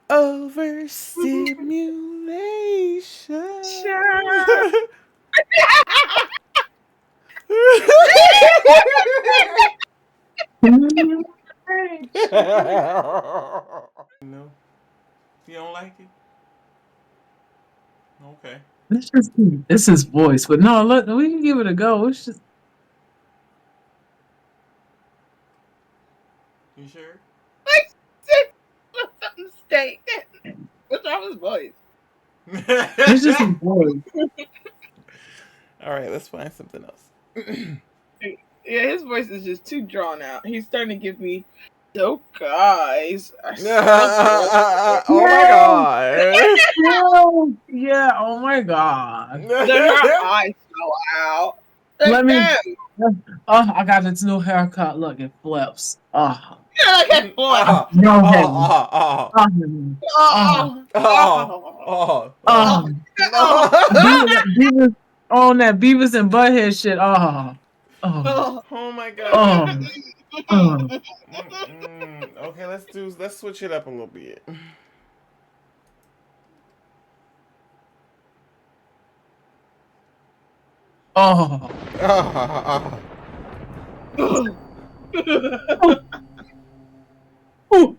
Overstimulation. No, you don't like it? Okay. It's just it's his voice, but no, look, we can give it a go. It's just You sure? Mistake. What's wrong with his voice? it's just his voice. All right, let's find something else. Yeah, his voice is just too drawn out. He's starting to give me. So guys, I slept with. Oh my god. Yeah, oh my god. Then her eyes fell out. Like, Let me. no. Oh, I got this new haircut. Look, it flips. Oh, Like at what? Oh, no heavy. oh, oh, Oh, oh, Oh, oh, oh, oh, oh. oh, oh, oh, Beavis on that Beavis and Butthead shit. Oh, oh, oh. oh my god. oh, oh, Okay, let's switch it up a little bit. oh. Oh.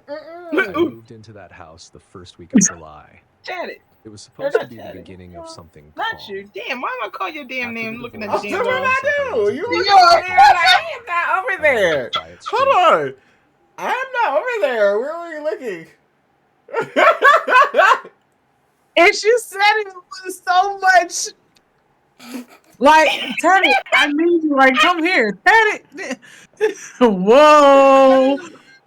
I moved into that house the first week of July. Chat it. It was supposed to not be the chatting. beginning of something Not calm. you. Damn, why am I call your damn After name the looking at divorce, the That's damn what wall? I do. You look Yeah. over there and I am not over there. Quiet Hold street. on. I'm not over there. Where were you looking? And she said it with so much. Like, Teddy, I need you. Like, come here, Teddy. Whoa.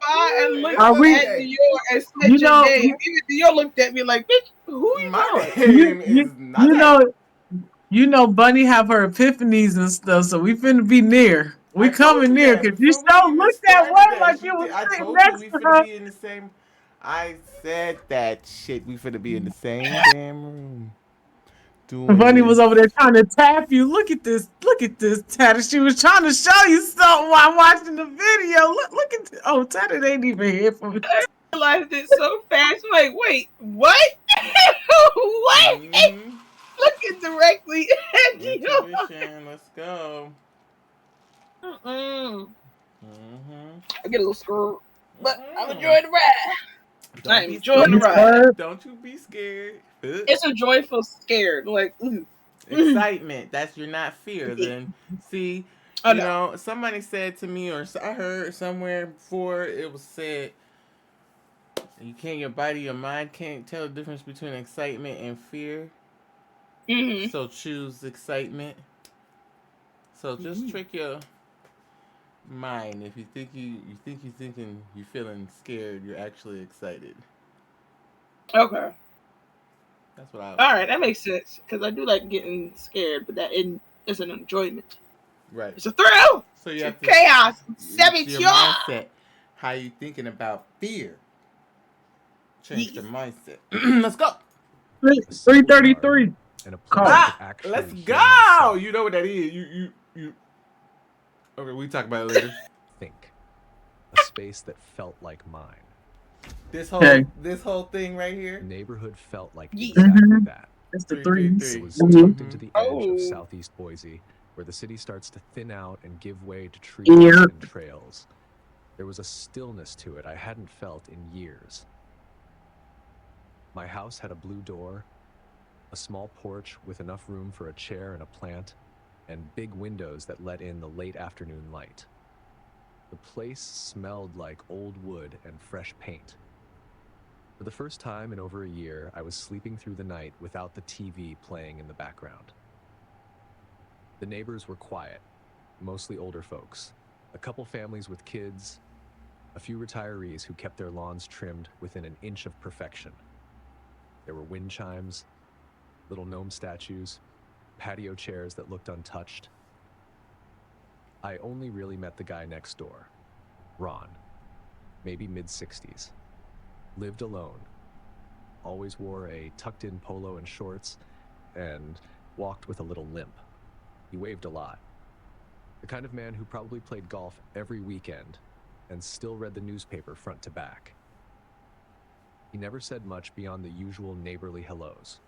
And looked Are we? at Dior and said You your know, name. Even Dior looked at me like, bitch, who you My calling? name is not that. you know, Bunny have her epiphanies and stuff. So we finna be near. We I told coming you near that because you before we so even looked that started way that. like you was I sitting told you next we to finna her. be in the same. I said that shit. We finna be in the same damn room doing Bunny was this. over there trying to tap you. Look at this. Look at this, Teddy. She was trying to show you something while watching the video. Look at this. Oh, Teddy ain't even here for me. I realized it so fast. Like, wait, what? What? Mm-hmm. Looking directly at Dior. Intuition. Let's go. Mm-mm. Mm-hmm. I get a little screwed, but I'm Mm-mm. enjoying the ride. Don't I'm be enjoying the You ride. scared. scared? Don't you be scared. It's a joyful scared. Like, Excitement. That's you're not fear. Then see, oh no. somebody said to me, or I heard somewhere before it was said, you can't, your body, your mind can't tell the difference between excitement and fear. Mm-hmm. So choose excitement. So just trick your mind. If you think you're thinking you're feeling scared, you're actually excited. Okay. That's what I was All told. right, that makes sense because I do like getting scared, but that is an enjoyment. Right. It's a thrill. So you It's a have to. chaos. It's your Saboteur. mindset. How you thinking about fear? Change Yes. your mindset. Let's go. A simple yard 333. and a place Call. I could actually Let's hear go. myself You know what that is. You. Okay, we talk about it later. think. A space that felt like mine. This Okay. whole thing right The here. neighborhood felt like Yeah. exactly Mhm. that. It's the 333. threes. It was Mhm. tucked into the edge Oh. of southeast Boise, where the city starts to thin out and give way to trees Yeah. and trails. There was a stillness to it I hadn't felt in years. My house had a blue door, a small porch with enough room for a chair and a plant, and big windows that let in the late afternoon light. The place smelled like old wood and fresh paint. For the first time in over a year, I was sleeping through the night without the TV playing in the background. The neighbors were quiet, mostly older folks, a couple families with kids, a few retirees who kept their lawns trimmed within an inch of perfection. There were wind chimes, little gnome statues, patio chairs that looked untouched. I only really met the guy next door, Ron, maybe mid-60s. Lived alone, always wore a tucked-in polo and shorts, and walked with a little limp. He waved a lot. The kind of man who probably played golf every weekend and still read the newspaper front to back. He never said much beyond the usual neighborly hellos.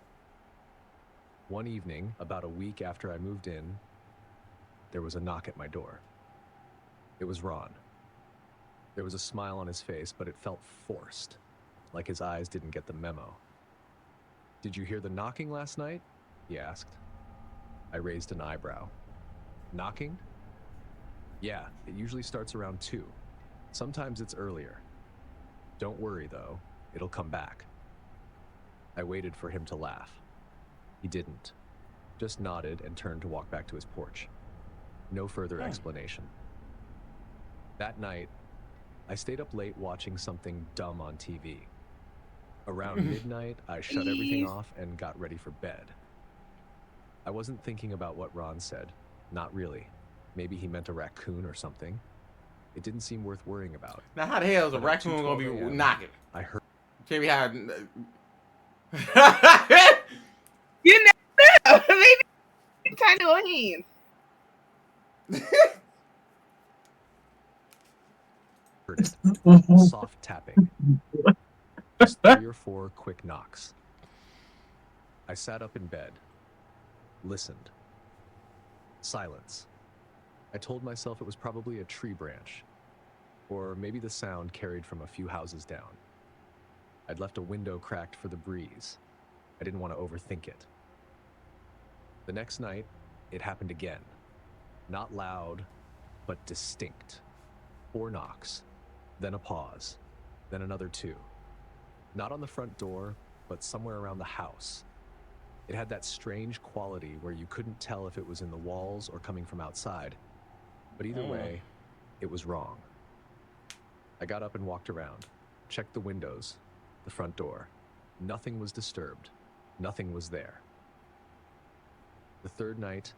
One evening, about a week after I moved in, there was a knock at my door. It was Ron. There was a smile on his face, but it felt forced, like his eyes didn't get the memo. "Did you hear the knocking last night?" he asked. I raised an eyebrow. "Knocking?" "Yeah, it usually starts around 2. Sometimes it's earlier. Don't worry, though. It'll come back." I waited for him to laugh. He didn't. Just nodded and turned to walk back to his porch. No further explanation. That night, I stayed up late watching something dumb on TV. Around midnight, I shut everything off and got ready for bed. I wasn't thinking about what Ron said. Not really. Maybe he meant a raccoon or something. It didn't seem worth worrying about. Now, how the hell is a But at raccoon gonna be 2:12 a.m., knocking? I heard Maybe how. You never know. Maybe tiny little hands. it. Soft tapping. Just 3 or 4 quick knocks. I sat up in bed. Listened. Silence. I told myself it was probably a tree branch. Or maybe the sound carried from a few houses down. I'd left a window cracked for the breeze. I didn't want to overthink it. The next night, it happened again. Not loud, but distinct. 4 knocks, then a pause, then another 2. Not on the front door, but somewhere around the house. It had that strange quality where you couldn't tell if it was in the walls or coming from outside. But either way, it was wrong. I got up and walked around, checked the windows, the front door. Nothing was disturbed. Nothing was there. The third night,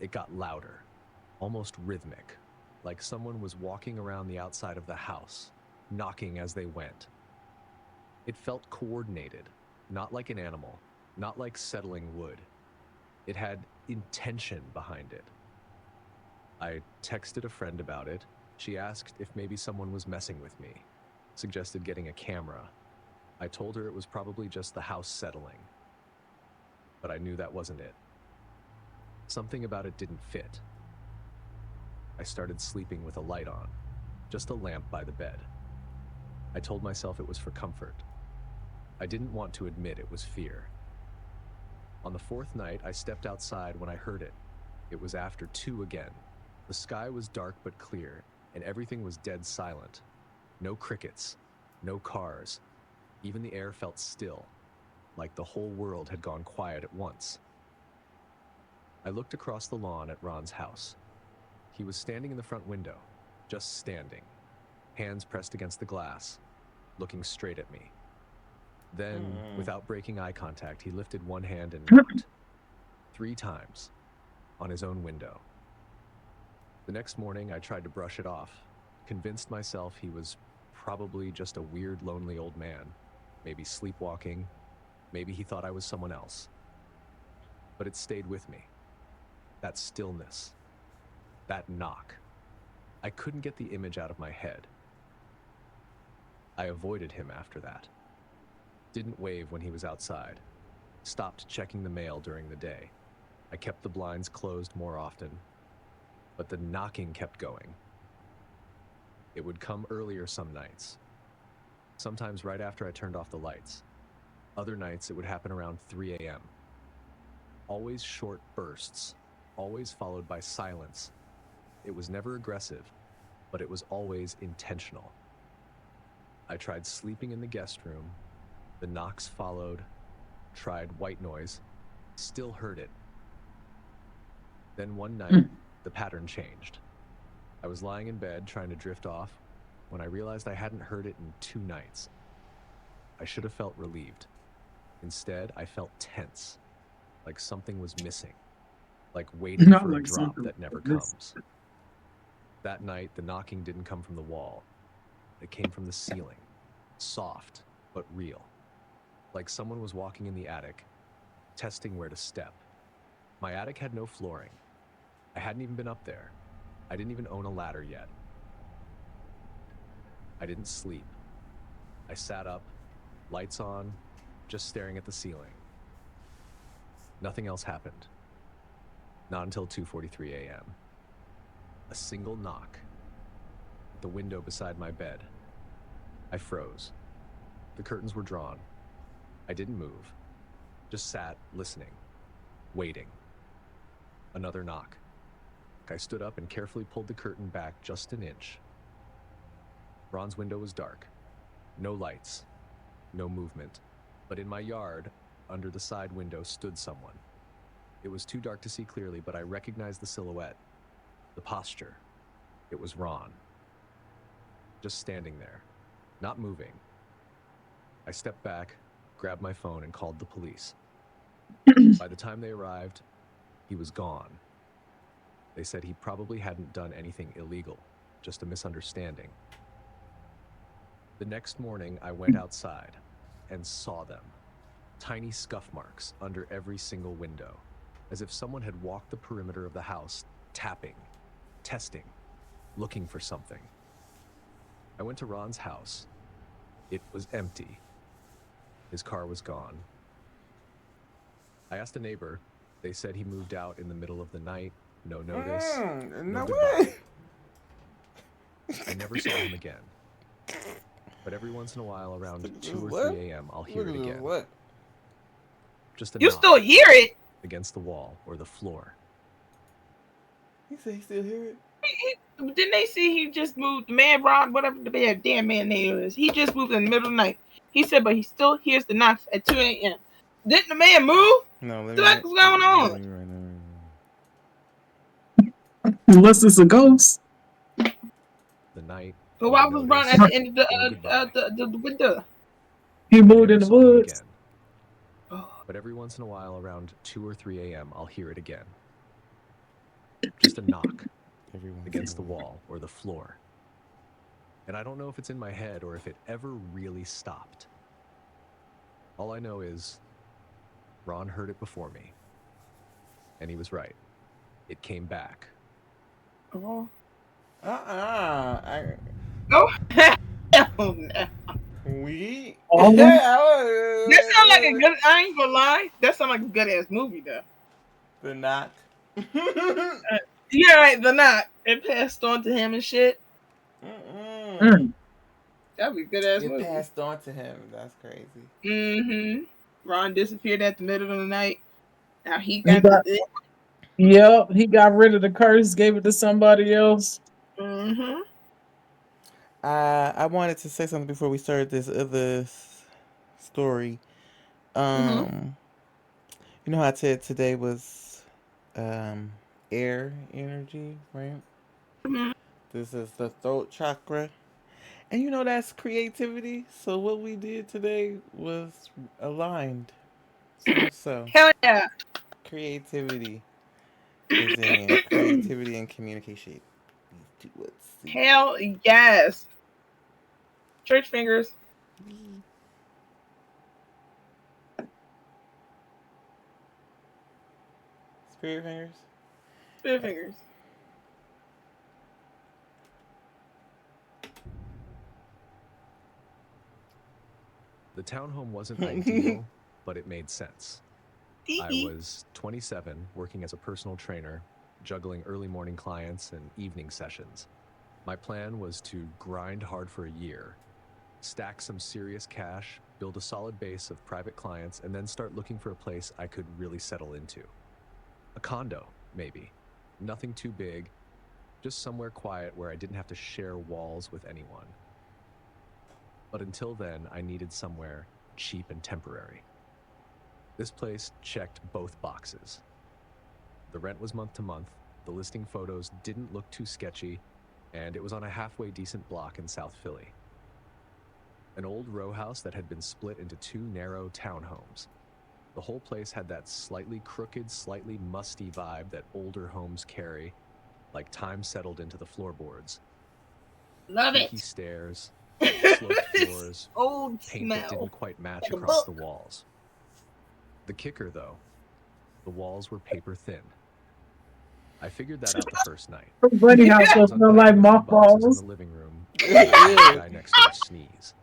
it got louder, almost rhythmic, like someone was walking around the outside of the house, knocking as they went. It felt coordinated, not like an animal, not like settling wood. It had intention behind it. I texted a friend about it. She asked if maybe someone was messing with me, suggested getting a camera. I told her it was probably just the house settling. But I knew that wasn't it. Something about it didn't fit. I started sleeping with a light on, just a lamp by the bed. I told myself it was for comfort. I didn't want to admit it was fear. On the 4th night, I stepped outside when I heard it. It was after 2 again. The sky was dark but clear, and everything was dead silent. No crickets, no cars. Even the air felt still, like the whole world had gone quiet at once. I looked across the lawn at Ron's house. He was standing in the front window, just standing, hands pressed against the glass, looking straight at me. Then, without breaking eye contact, he lifted one hand and knocked 3 times on his own window. The next morning, I tried to brush it off, convinced myself he was probably just a weird, lonely old man, maybe sleepwalking, maybe he thought I was someone else. But it stayed with me. That stillness, that knock. I couldn't get the image out of my head. I avoided him after that. Didn't wave when he was outside. Stopped checking the mail during the day. I kept the blinds closed more often. But the knocking kept going. It would come earlier some nights. Sometimes right after I turned off the lights. Other nights it would happen around 3 a.m. Always short bursts, always followed by silence. It was never aggressive, but it was always intentional. I tried sleeping in the guest room. The knocks followed. Tried white noise. Still heard it. Then one night, the pattern changed. I was lying in bed trying to drift off when I realized I hadn't heard it in 2 nights. I should have felt relieved. Instead, I felt tense, like something was missing, like waiting Not for a like drop something that never like this. comes. That night, the knocking didn't come from the wall. It came from the ceiling, soft but real, like someone was walking in the attic, testing where to step. My attic had no flooring. I hadn't even been up there. I didn't even own a ladder yet. I didn't sleep. I sat up, Lights on, just staring at the ceiling. Nothing else happened. Not until 2:43 a.m. A single knock at the window beside my bed. I froze. The curtains were drawn. I didn't move. Just sat, listening, waiting. Another knock. I stood up and carefully pulled the curtain back just an inch. Ron's window was dark. No lights. No movement. But in my yard, under the side window, stood someone. It was too dark to see clearly, but I recognized the silhouette, the posture. It was Ron. Just standing there, not moving. I stepped back, grabbed my phone, and called the police. By the time they arrived, he was gone. They said he probably hadn't done anything illegal, just a misunderstanding. The next morning, I went outside and saw them. Tiny scuff marks under every single window, as if someone had walked the perimeter of the house, tapping, testing, looking for something. I went to Ron's house. It was empty. His car was gone. I asked a neighbor. They said he moved out in the middle of the night, no notice, No goodbye. way. I never saw him again. But every once in a while, around 2 or What? 3 a.m., I'll hear it again. What? Just a You knock still hear it? against the wall or the floor. He said he still hear it. Didn't they see he just moved? The man, Ron, whatever the damn man name is, he just moved in the middle of the night. He said, but he still hears the knocks at 2 a.m. Didn't the man move? No, let What the heck was going on? Unless it's a ghost. The night. But why was Ron at the end of the window? He moved in the woods. But every once in a while, around 2 or 3 a.m., I'll hear it again. Just a knock against the wall or the floor. And I don't know if it's in my head or if it ever really stopped. All I know is Ron heard it before me. And he was right. It came back. Oh. Oh, Hell no. we. Oh. That sounds like a good. I ain't gonna lie. That sounds like a good ass movie though. The knock. Yeah, right. The knock. It passed on to him and shit. That'd be a good ass It movie. passed on to him. That's crazy. Mm-hmm. Ron disappeared at the middle of the night. Now he Yep, he got rid of the curse, gave it to somebody else. Mm-hmm. I wanted to say something before we started this other story. You know how I said today was air energy, right? Mm-hmm. This is the throat chakra. And you know that's creativity. So what we did today was aligned. So Hell yeah. creativity is in creativity and communication. These two words. Hell yes. Church fingers. Spirit fingers. Spirit fingers. The townhome wasn't ideal, but it made sense. I was 27, working as a personal trainer, juggling early morning clients and evening sessions. My plan was to grind hard for a year, stack some serious cash, build a solid base of private clients, and then start looking for a place I could really settle into. A condo, maybe. Nothing too big, just somewhere quiet where I didn't have to share walls with anyone. But until then, I needed somewhere cheap and temporary. This place checked both boxes. The rent was month to month, the listing photos didn't look too sketchy, and it was on a halfway decent block in South Philly. An old row house that had been split into 2 narrow townhomes. The whole place had that slightly crooked, slightly musty vibe that older homes carry, like time settled into the floorboards. Love Creaky it. stairs, sloped floors, Old paint that smell. didn't quite match Like a across the book. walls. The kicker, though, the walls were paper thin. I figured that out the first night. Buddy house I was will smell like unpacking a few boxes in mothballs. the living room. The guy next door sneeze.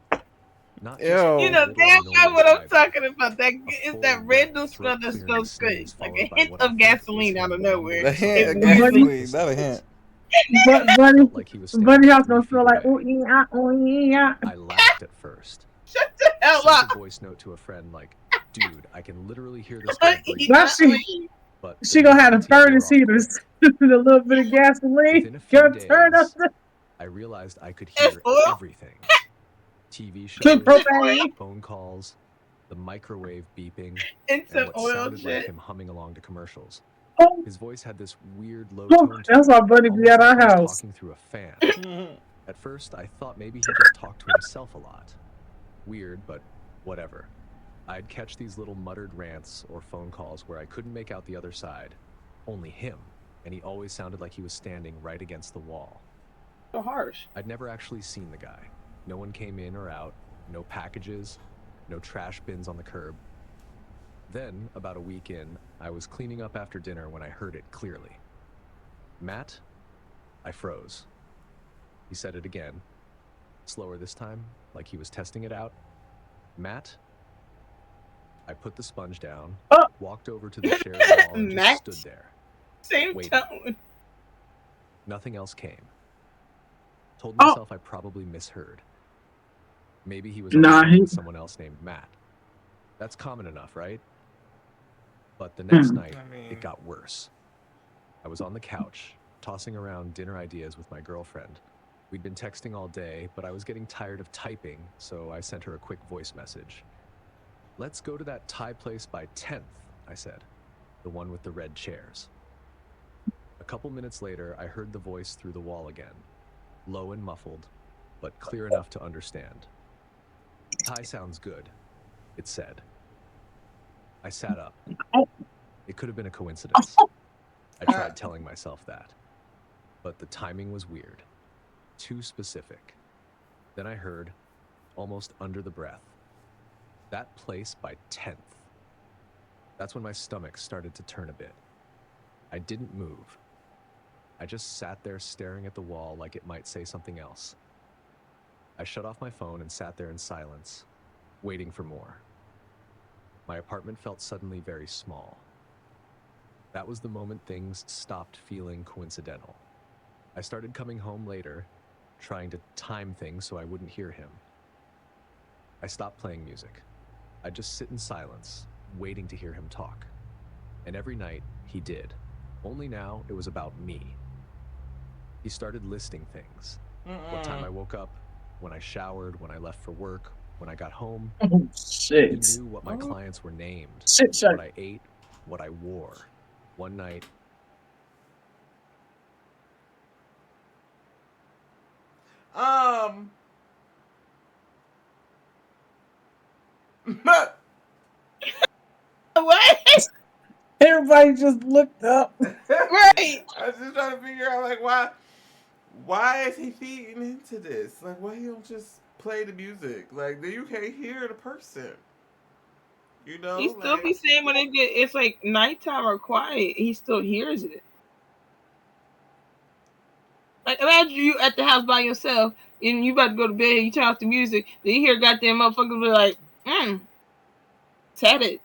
Not just You Ew. know little damn well noise what I'm either. talking about. That A it's full, that wet, random smell that throat-clearing smells good, sneeze like followed a by hint what I of think was gasoline out of him nowhere. The mumbling hint It of something Buddy, really gasoline, ridiculously not a close. hint. It buddy, felt like he was standing buddy house 3 gonna feet smell like away. ooh yeah, ooh yeah. I laughed at first. shut the I hell sent a up. voice note to a friend like, dude, I can literally hear this guy breathing. Now But the she gonna have the novelty wore furnace off heaters, quick. a little bit of gasoline, Within a few gonna turn up days, I realized I could It's hear oil. everything. TV the shows, It's oil. propane. phone calls, the microwave beeping, It's and some what oil sounded like shit. him humming along to commercials. Oh, His voice had this weird low oh, tone to that's it, why Buddy be almost at like our he was house. talking through a fan. At first, I thought maybe he just talked to himself a lot. Weird, but whatever. I'd catch these little muttered rants or phone calls where I couldn't make out the other side, only him, and he always sounded like he was standing right against the wall. So harsh. I'd never actually seen the guy. No one came in or out, no packages, no trash bins on the curb. Then, about a week in, I was cleaning up after dinner when I heard it clearly. Matt? I froze. He said it again, slower this time, like he was testing it out. Matt? I put the sponge down, Oh. walked over to the shared wall, and just Matt? stood there. Same Waiting. tone. Nothing else came. Told Oh, myself I probably misheard. Maybe he was on the nah, phone with someone else named Matt. That's common enough, right? But the next night, it got worse. I was on the couch, tossing around dinner ideas with my girlfriend. We'd been texting all day, but I was getting tired of typing, so I sent her a quick voice message. Let's go to that Thai place by 10th, I said. The one with the red chairs. A couple minutes later, I heard the voice through the wall again. Low and muffled, but clear enough to understand. Thai sounds good, it said. I sat up. oh, It could have been a coincidence. I tried telling myself that. But the timing was weird. Too specific. Then I heard, almost under the breath, that place by 10th. That's when my stomach started to turn a bit. I didn't move. I just sat there staring at the wall like it might say something else. I shut off my phone and sat there in silence, waiting for more. My apartment felt suddenly very small. That was the moment things stopped feeling coincidental. I started coming home later, trying to time things so I wouldn't hear him. I stopped playing music. I'd just sit in silence, waiting to hear him talk. And every night, he did. Only now, it was about me. He started listing things. What time I woke up, when I showered, when I left for work, when I got home. oh, He shit. knew what my clients were named, Shit, shit. what I ate, what I wore. One night, What? Everybody just looked up. Right. I was just trying to figure out like why is he feeding into this? Like why he don't just play the music? Like then you can't hear the person. You He know, still like be saying when it's like nighttime or quiet, he still hears it. Like imagine you at the house by yourself and you about to go to bed, you turn off the music, then you hear goddamn motherfuckers be like, tat it,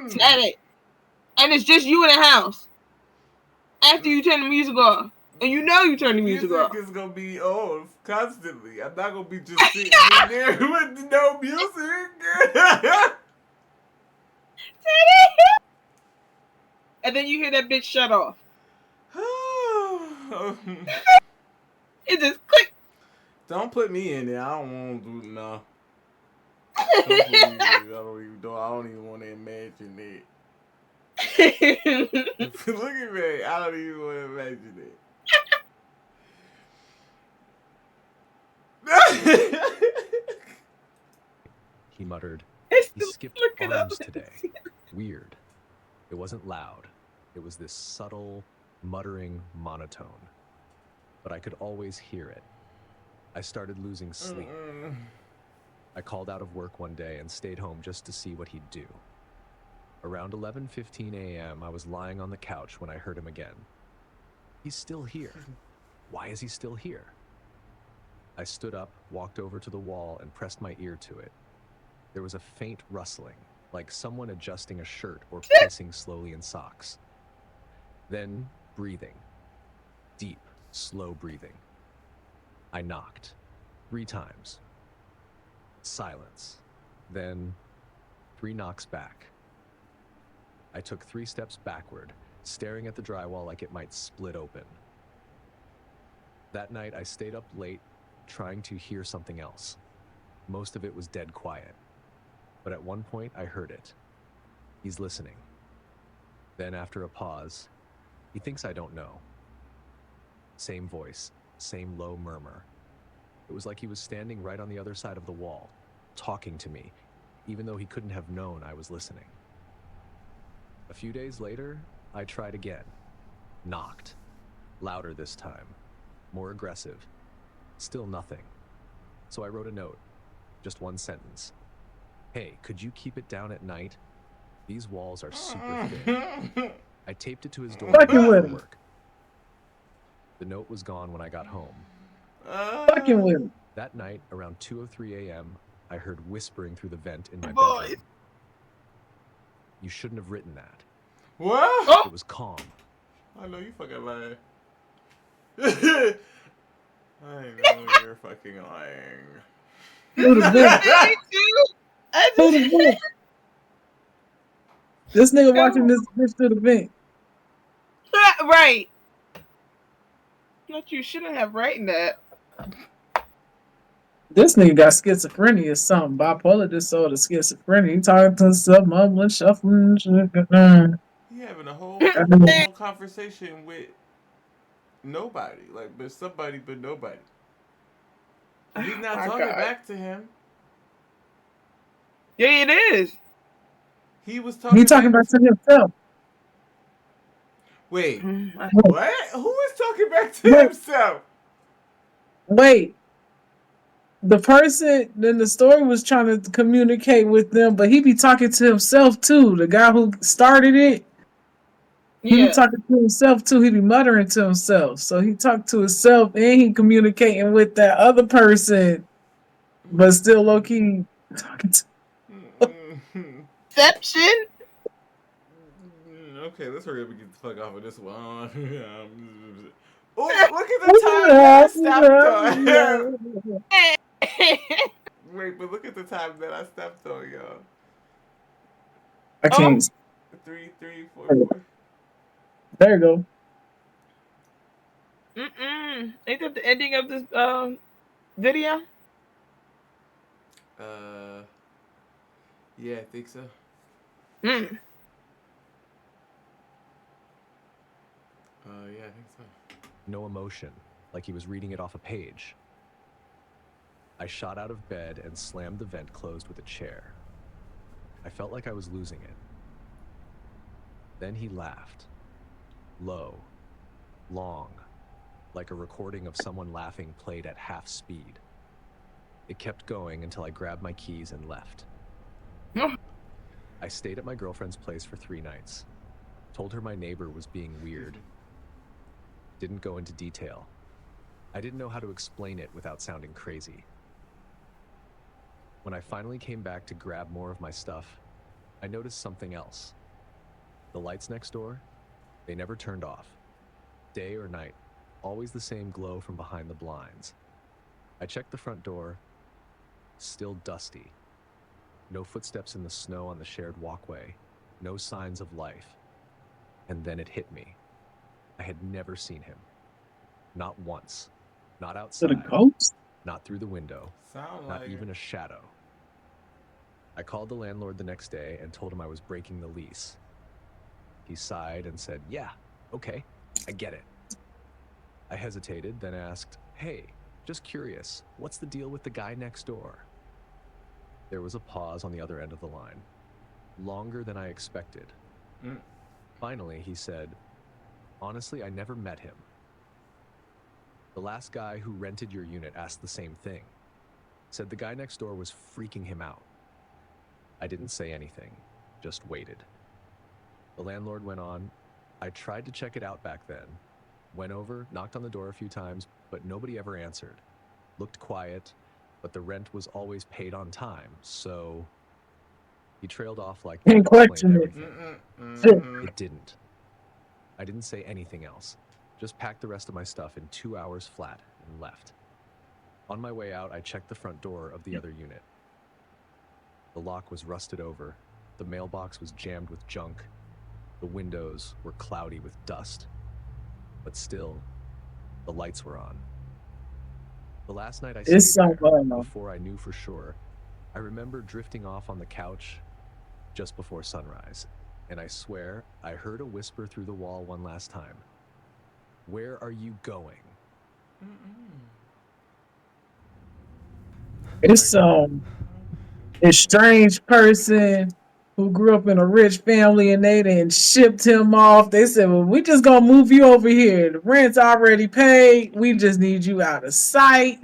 tat it. And it's just you in the house. After you turn the music off. And you know you turn the music music off. is gonna be on constantly. I'm not gonna be just sitting in there with no music. And then you hear that bitch shut off. It just click. Don't put me in there. I don't want to do no. Don't put me in there. I don't even want to imagine it. Look at me. I don't even want to imagine it. he muttered, I he still skipped look it up. arms today. Weird. It wasn't loud. It was this subtle, muttering monotone. But I could always hear it. I started losing sleep. I called out of work one day and stayed home just to see what he'd do. Around 11:15 a.m., I was lying on the couch when I heard him again. He's still here. Why is he still here? I stood up, walked over to the wall, and pressed my ear to it. There was a faint rustling, like someone adjusting a shirt or pacing slowly in socks. Then breathing. Deep, slow breathing. I knocked 3 times. Silence. Then 3 knocks back. I took 3 steps backward, staring at the drywall like it might split open. That night, I stayed up late, trying to hear something else. Most of it was dead quiet. But at one point, I heard it. He's listening. Then, after a pause, he thinks I don't know. Same voice, same low murmur. It was like he was standing right on the other side of the wall, talking to me, even though he couldn't have known I was listening. A few days later, I tried again. Knocked. Louder this time. More aggressive. Still nothing. So I wrote a note. Just 1 sentence. Hey, could you keep it down at night? These walls are super thin. I taped it to his door Fucking with after him. work. The note was gone when I got home. Fucking with him. That night, around 2:03 a.m., I heard whispering through the vent in my Boys. bedroom. You shouldn't have written that. What? It was calm. I know you fucking lying. I know you're fucking lying. Who the vent? Me too. I Who the just, vent? This nigga watching this bitch through the vent. right. But you shouldn't have written that. This nigga got schizophrenia or something. Bipolar disorder, schizophrenia. He talking to himself, mumbling, shuffling. He having a whole fucking Man, long conversation with nobody. Like, but somebody, but nobody. He's not My talking God. back to him. Yeah, it is. He was he talking talking back. back to himself. Wait, Mm, what? Who is talking back to Wait, himself? wait. The person in the story was trying to communicate with them, but he be talking to himself too. The guy who started it, he be Yeah. talking to himself too. He be muttering to himself. So he talked to himself and he communicating with that other person, but still low key talking to. Exception. Okay, let's hurry up and get the fuck off of this one. Oh, look at the time that I stopped on. Wait, but look at the time that I stepped on, y'all. I Oh. can't. 3:44. There you go. Ain't that the ending of this video? Yeah, I think so. Mm. Yeah, I think so. No emotion, like he was reading it off a page. I shot out of bed and slammed the vent closed with a chair. I felt like I was losing it. Then he laughed. Low. Long. Like a recording of someone laughing played at half speed. It kept going until I grabbed my keys and left. I stayed at my girlfriend's place for 3 nights. Told her my neighbor was being weird. Didn't go into detail. I didn't know how to explain it without sounding crazy. When I finally came back to grab more of my stuff, I noticed something else. The lights next door, they never turned off. Day or night, always the same glow from behind the blinds. I checked the front door, still dusty. No footsteps in the snow on the shared walkway, no signs of life. And then it hit me. I had never seen him. Not once. Not To outside. the ghost? Not through the window. Sound Not like even it. a shadow. I called the landlord the next day and told him I was breaking the lease. He sighed and said, "Yeah, okay, I get it." I hesitated, then asked, "Hey, just curious, what's the deal with the guy next door?" There was a pause on the other end of the line. Longer than I expected. Mm. Finally, he said, "Honestly, I never met him. The last guy who rented your unit asked the same thing. Said the guy next door was freaking him out." I didn't say anything, just waited. The landlord went on, "I tried to check it out back then. Went over, knocked on the door a few times, but nobody ever answered. looked quiet, but the rent was always paid on time, so he trailed off like that Can't explained question it. everything. Shit. It didn't. I didn't say anything else, just packed the rest of my stuff in 2 hours flat and left. On my way out, I checked the front door of the other unit. The lock was rusted over, the mailbox was jammed with junk, the windows were cloudy with dust. But still, the lights were on. The last night I It's stayed so there, before I knew for sure, I remember drifting off on the couch just before sunrise, and I swear I heard a whisper through the wall one last time. Where are you going? it's a strange person who grew up in a rich family and they then shipped him off. They said, well, we just gonna move you over here. The rent's already paid. We just need you out of sight.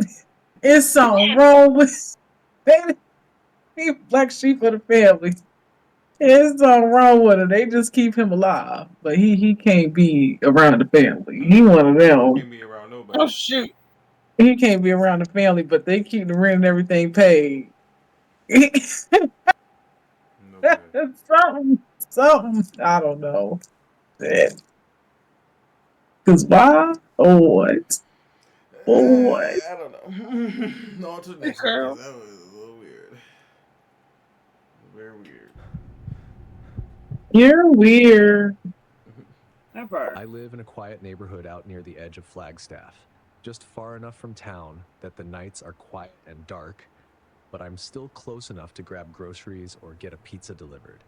It's something wrong with they black sheep of the family. It's something wrong with him. They just keep him alive. But he can't be around the family. He one of them. Can't be around Oh nobody. shoot. He can't be around the family, but they keep the rent and everything paid. No good. Something. I don't know. Cause why? Oh what? Oh what? I don't know. No, on to the next one because Girl. that was a little weird. Very weird. You're weird. Never. I live in a quiet neighborhood out near the edge of Flagstaff, just far enough from town that the nights are quiet and dark, but I'm still close enough to grab groceries or get a pizza delivered.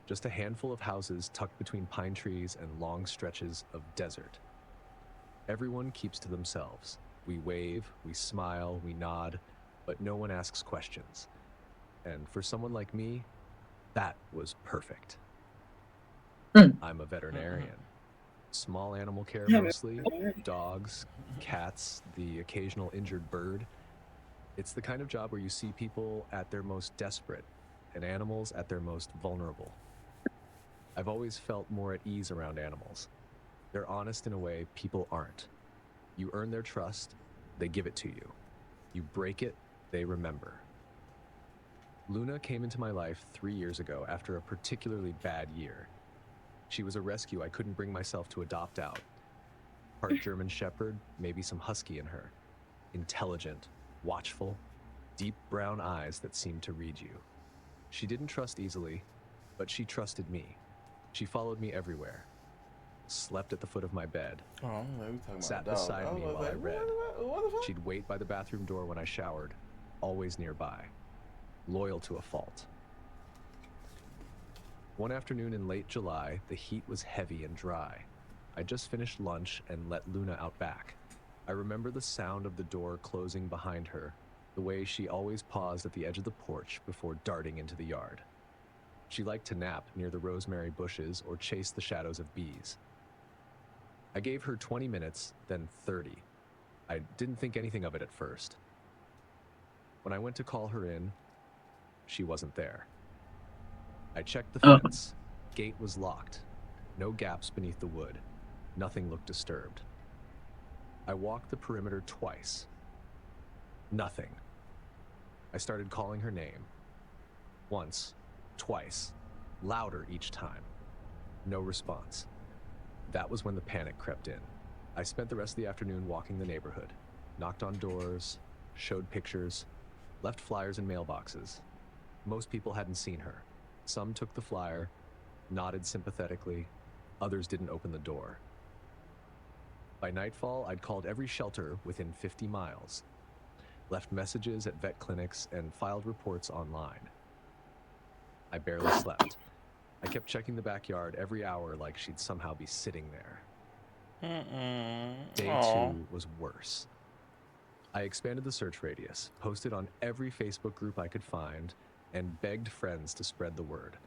Just a handful of houses tucked between pine trees and long stretches of desert. Everyone keeps to themselves. We wave, we smile, we nod, but no one asks questions. And for someone like me, that was perfect. Mm. I'm a veterinarian. Small animal care mostly, dogs, cats, the occasional injured bird. It's the kind of job where you see people at their most desperate and animals at their most vulnerable. I've always felt more at ease around animals. They're honest in a way people aren't. You earn their trust, they give it to you. You break it, they remember. Luna came into my life 3 years ago after a particularly bad year. She was a rescue I couldn't bring myself to adopt out. Part German Shepherd, maybe some husky in her. Intelligent, watchful, deep brown eyes that seemed to read you. She didn't trust easily, but she trusted me. She followed me everywhere. Slept at the foot of my bed. Oh, we talking Sat about a dog. beside me was while I like, read. What the fuck? She'd wait by the bathroom door when I showered, always nearby. Loyal to a fault. One afternoon in late July, the heat was heavy and dry. I just finished lunch and let Luna out back. I remember the sound of the door closing behind her, the way she always paused at the edge of the porch before darting into the yard. She liked to nap near the rosemary bushes or chase the shadows of bees. I gave her 20 minutes, then 30. I didn't think anything of it at first. When I went to call her in, she wasn't there. I checked the fence. Gate was locked. No gaps beneath the wood. Nothing looked disturbed. I walked the perimeter twice. Nothing. I started calling her name. Once, twice, louder each time. No response. That was when the panic crept in. I spent the rest of the afternoon walking the neighborhood, knocked on doors, showed pictures, left flyers in mailboxes. Most people hadn't seen her. Some took the flyer, nodded sympathetically, others didn't open the door. By nightfall, I'd called every shelter within 50 miles, left messages at vet clinics, and filed reports online. I barely slept. I kept checking the backyard every hour like she'd somehow be sitting there. Day Aw. 2 was worse. I expanded the search radius, posted on every Facebook group I could find, and begged friends to spread the word.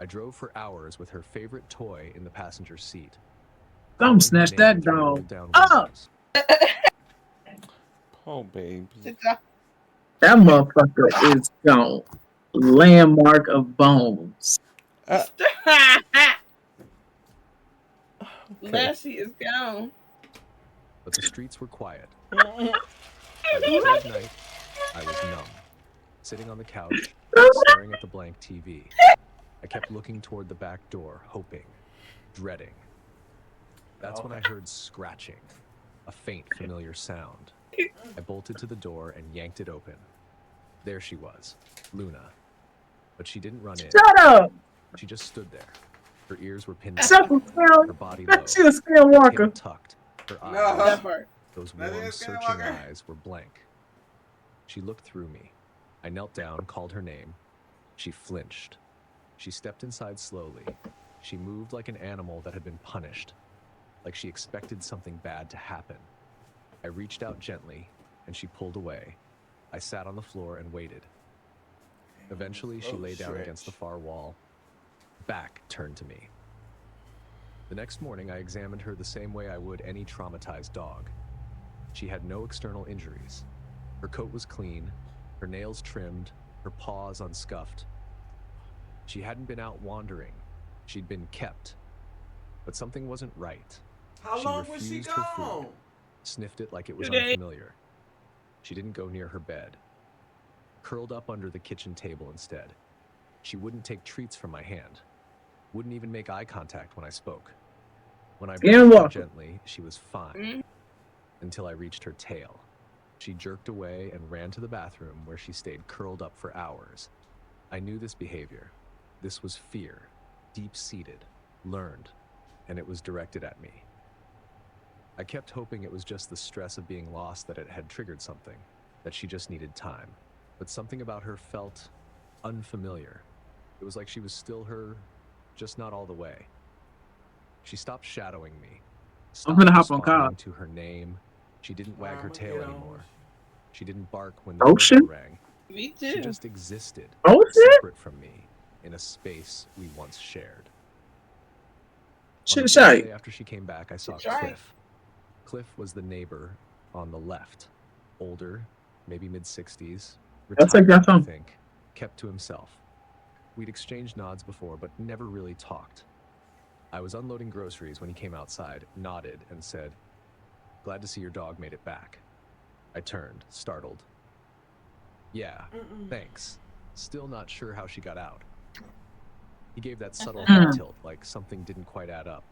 I drove for hours with her favorite toy in the passenger seat. Don't calling her snatch name that through dog rolled-down up. windows. Oh, baby. That motherfucker is gone. Landmark of bones. Uh, okay. Lassie is gone. But the streets were quiet. By the third night, I was numb, sitting on the couch, staring at the blank TV. I kept looking toward the back door, hoping, dreading. That's when I heard scratching, a faint, familiar sound. I bolted to the door and yanked it open. There she was, Luna. But she didn't run in. Shut up. She just stood there. Her ears were pinned Shut back, the her body hell. low, She a her skinwalker. chin tucked, her No. eyes, That part. those That warm, is searching Skywalker. eyes, were blank. She looked through me. I knelt down, called her name. She flinched. She stepped inside slowly. She moved like an animal that had been punished, like she expected something bad to happen. I reached out gently, and she pulled away. I sat on the floor and waited. Eventually, she lay down against the far wall. Back turned to me. The next morning, I examined her the same way I would any traumatized dog. She had no external injuries. Her coat was clean, her nails trimmed, her paws unscuffed. She hadn't been out wandering. She'd been kept. But something wasn't right. How She long was she refused her gone? food, sniffed it like it was Today. unfamiliar. She didn't go near her bed. Curled up under the kitchen table instead. She wouldn't take treats from my hand. Wouldn't even make eye contact when I spoke. When I brushed her Skinwalker. gently, she was fine. Mm. Until I reached her tail. She jerked away and ran to the bathroom where she stayed curled up for hours. I knew this behavior. This was fear, deep-seated, learned, and it was directed at me. I kept hoping it was just the stress of being lost that it had triggered something, that she just needed time. But something about her felt unfamiliar. It was like she was still her, just not all the way. She stopped shadowing me. I'm Stopped gonna hop on responding call. to her name. She didn't wag her I'ma tail get on. anymore. She didn't bark when the Ocean? doorbell rang. Me She too. just existed, Ocean? separate from me, in a space we once shared. On the Shit, shy. Thursday after she came back, I saw That's right. Cliff. Cliff was the neighbor on the left. Older, maybe mid-60s, I'll take retired, that I home. think, kept to himself. We'd exchanged nods before, but never really talked. I was unloading groceries when he came outside, nodded, and said, "Glad to see your dog made it back." I turned, startled. "Yeah, thanks. Still not sure how she got out." He gave that subtle head tilt, like something didn't quite add up.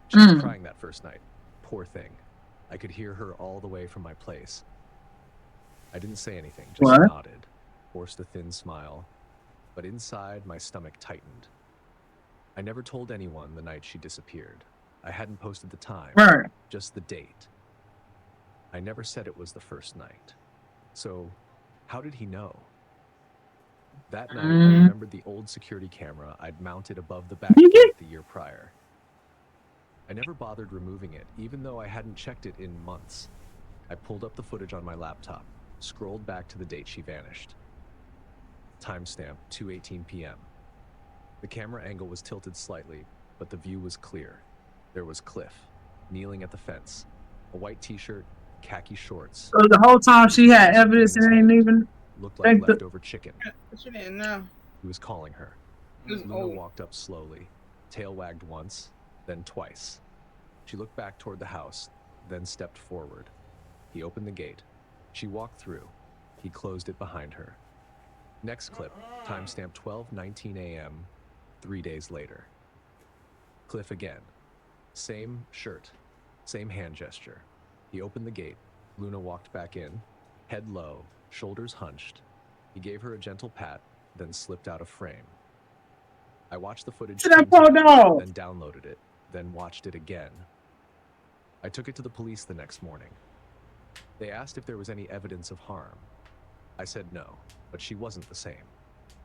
She was crying that first night. Poor thing. I could hear her all the way from my place. I didn't say anything, just What? nodded, forced a thin smile, but inside my stomach tightened. I never told anyone the night she disappeared. I hadn't posted the time, Right. just the date. I never said it was the first night. So, how did he know? That night, I remembered the old security camera I'd mounted above the back gate the year prior. I never bothered removing it, even though I hadn't checked it in months. I pulled up the footage on my laptop, scrolled back to the date she vanished. Timestamp 2:18 p.m. The camera angle was tilted slightly, but the view was clear. There was Cliff, kneeling at the fence, a white t-shirt, khaki shorts. So the whole time she had evidence and ain't even Looked like think the leftover chicken. What you didn't know? He was calling her. It was Luna old. walked up slowly, tail wagged once, then twice. She looked back toward the house, then stepped forward. He opened the gate. She walked through. He closed it behind her. Next clip, timestamp 12:19 a.m., 3 days later. Cliff again. Same shirt, same hand gesture. He opened the gate. Luna walked back in, head low, shoulders hunched. He gave her a gentle pat, then slipped out of frame. I watched the footage, to that poor dog. then downloaded it, then watched it again. I took it to the police the next morning. They asked if there was any evidence of harm. I said no, but she wasn't the same.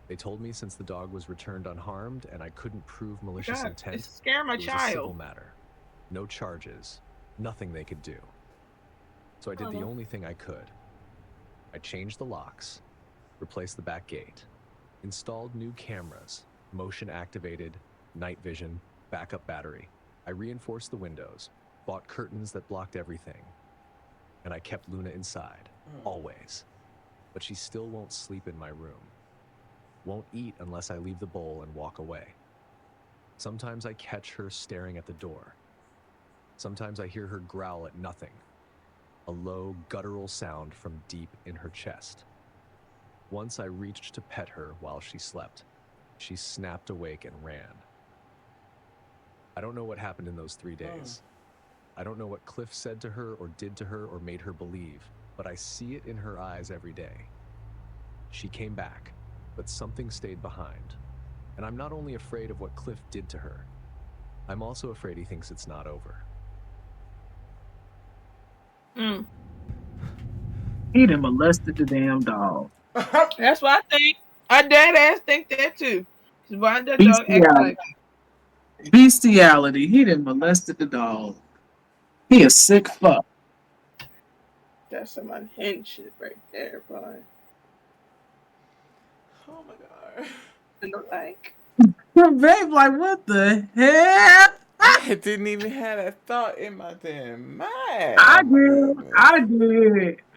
They told me since the dog was returned unharmed and I couldn't prove malicious God, intent, it's scaring my it was a civil child. matter. No charges, nothing they could do. So I did the only thing I could. I changed the locks, replaced the back gate, installed new cameras, motion activated, night vision, backup battery. I reinforced the windows, bought curtains that blocked everything, and I kept Luna inside, always. But she still won't sleep in my room. Won't eat unless I leave the bowl and walk away. Sometimes I catch her staring at the door. Sometimes I hear her growl at nothing. a low, guttural sound from deep in her chest. Once I reached to pet her while she slept. She snapped awake and ran. I don't know what happened in those 3 days. I don't know what Cliff said to her or did to her or made her believe, but I see it in her eyes every day. She came back, but something stayed behind. And I'm not only afraid of what Cliff did to her, I'm also afraid he thinks it's not over. Mm. He done molested the damn dog. That's what I think. I dead ass think that too. Why that dog act Bestiality. like Bestiality. He done molested the dog. He a sick fuck. that's some unhinged shit right there, boy. Oh my god. And I'm like, Babe, like, what the hell? I didn't even have that thought in my damn mind. I Oh my did. goodness.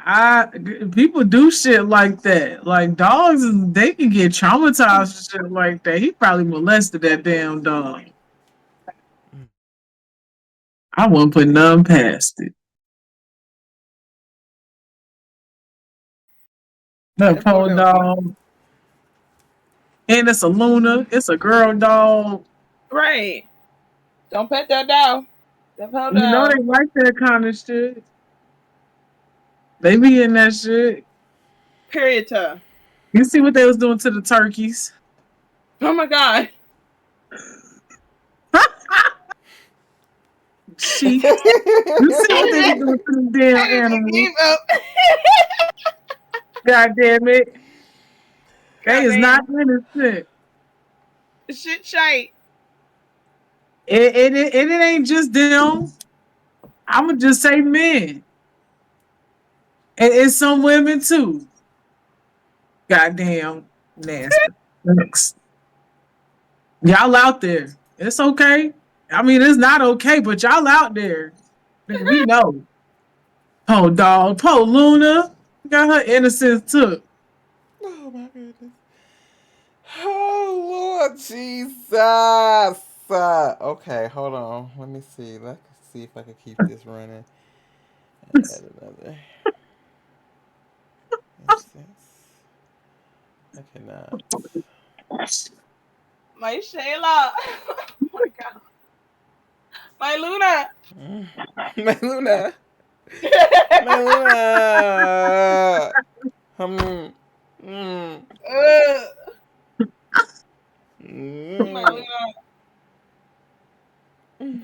I did. People do shit like that. Like dogs, they can get traumatized and shit like that. He probably molested that damn dog. I wouldn't put none past it. That that poor poor dog. dog. And it's a Luna. It's a girl dog. Right. Don't pet that dog. That poor You know dog. they like that kind of shit. They be in that shit. Period time. You see what they was doing to the turkeys? Oh my god. Sheep. You see what they be doing to the damn I just animals? gave up. God damn it. They is not Goddamn. innocent. Shit shite. It ain't just them. I'ma just say men. And it's some women too. Goddamn nasty. Next. Y'all out there. It's okay. I mean, it's not okay, but y'all out there. We know. Oh, dog. Poor Luna. Got her innocence took. Oh my goodness. Oh Lord Jesus. Okay, hold on. Let me see. Let's see if I can keep this running. Add another instance. I cannot. My Shayla. Oh my god. My Luna. My Luna. My Luna. Mm, Ugh. My mm, Luna.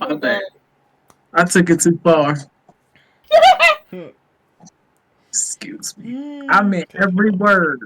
My Oh god. bad. I took it too far. Excuse me. I meant okay, hold every on. word.